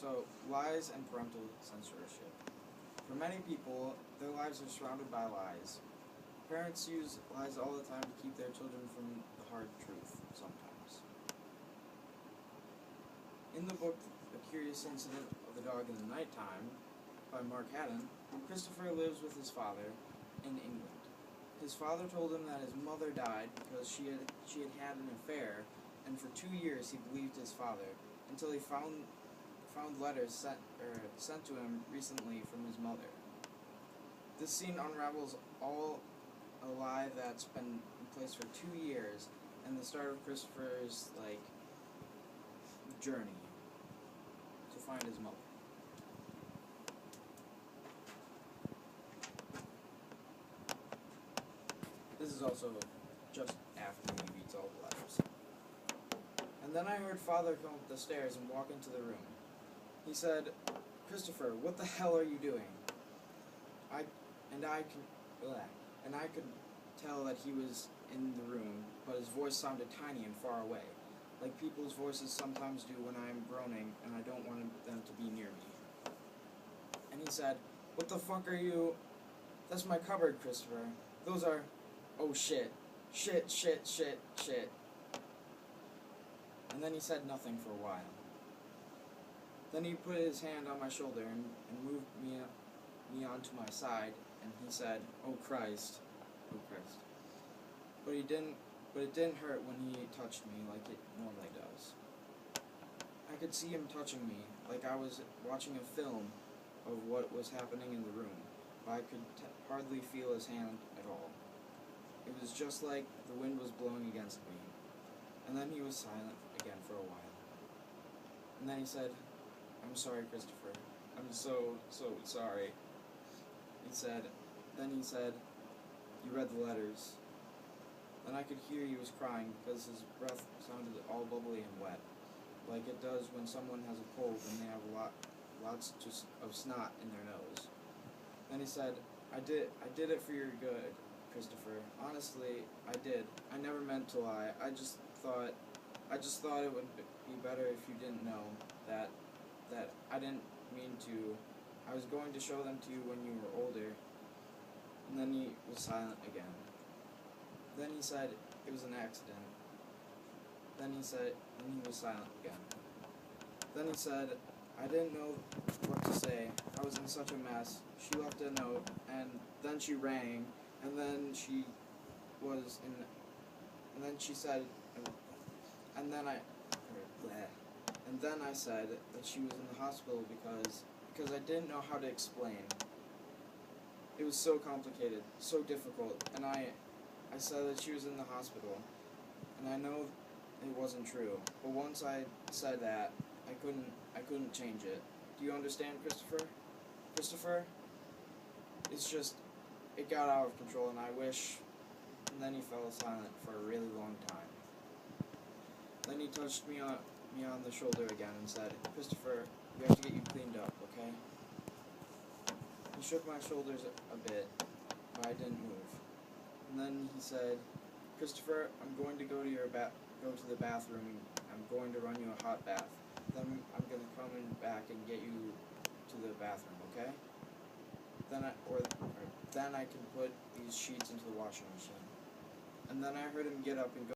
So, lies and parental censorship. For many people, their lives are surrounded by lies. Parents use lies all the time to keep their children from the hard truth, sometimes. In the book, The Curious Incident of the Dog in the Nighttime, by Mark Haddon, Christopher lives with his father in England. His father told him that his mother died because she had an affair, and for 2 years he believed his father, until he found letters sent to him recently from his mother. This scene unravels all a lie that's been in place for 2 years, and the start of Christopher's journey to find his mother. This is also just after he reads all the letters. And then I heard Father come up the stairs and walk into the room. He said, "Christopher, what the hell are you doing?" I could tell that he was in the room, but his voice sounded tiny and far away, like people's voices sometimes do when I am groaning and I don't want them to be near me. And he said, "What the fuck are you? That's my cupboard, Christopher. Those are, oh shit, shit, shit, shit, shit." And then he said nothing for a while. Then he put his hand on my shoulder and moved me onto my side, and he said, "Oh Christ, oh Christ." But it didn't hurt when he touched me like it normally does. I could see him touching me like I was watching a film of what was happening in the room, but I could hardly feel his hand at all. It was just like the wind was blowing against me. And then he was silent again for a while. And then he said, "I'm sorry, Christopher. I'm so sorry." Then he said, "You read the letters." Then I could hear he was crying because his breath sounded all bubbly and wet, like it does when someone has a cold and they have lots of snot in their nose. Then he said, I did it for your good, Christopher. Honestly, I did. I never meant to lie. I just thought it would be better if you didn't know that I didn't mean to. I was going to show them to you when you were older." And then he was silent again. Then he said it was an accident. Then he was silent again. Then he said, "I didn't know what to say. I was in such a mess." She left a note, and then she rang, and then she said, and then I said that she was in the hospital because I didn't know how to explain. It was so complicated, so difficult, and I said that she was in the hospital, and I know it wasn't true, but once I said that, I couldn't change it. Do you understand, Christopher? Christopher? It's just, it got out of control, and I wish. And then he fell silent for a really long time. Then he touched me on the shoulder again and said, "Christopher, we have to get you cleaned up, okay?" He shook my shoulders a bit, but I didn't move. And then he said, "Christopher, I'm going to go to the bathroom. I'm going to run you a hot bath. Then I'm going to come back and get you to the bathroom, okay? Then I can put these sheets into the washing machine." And then I heard him get up and go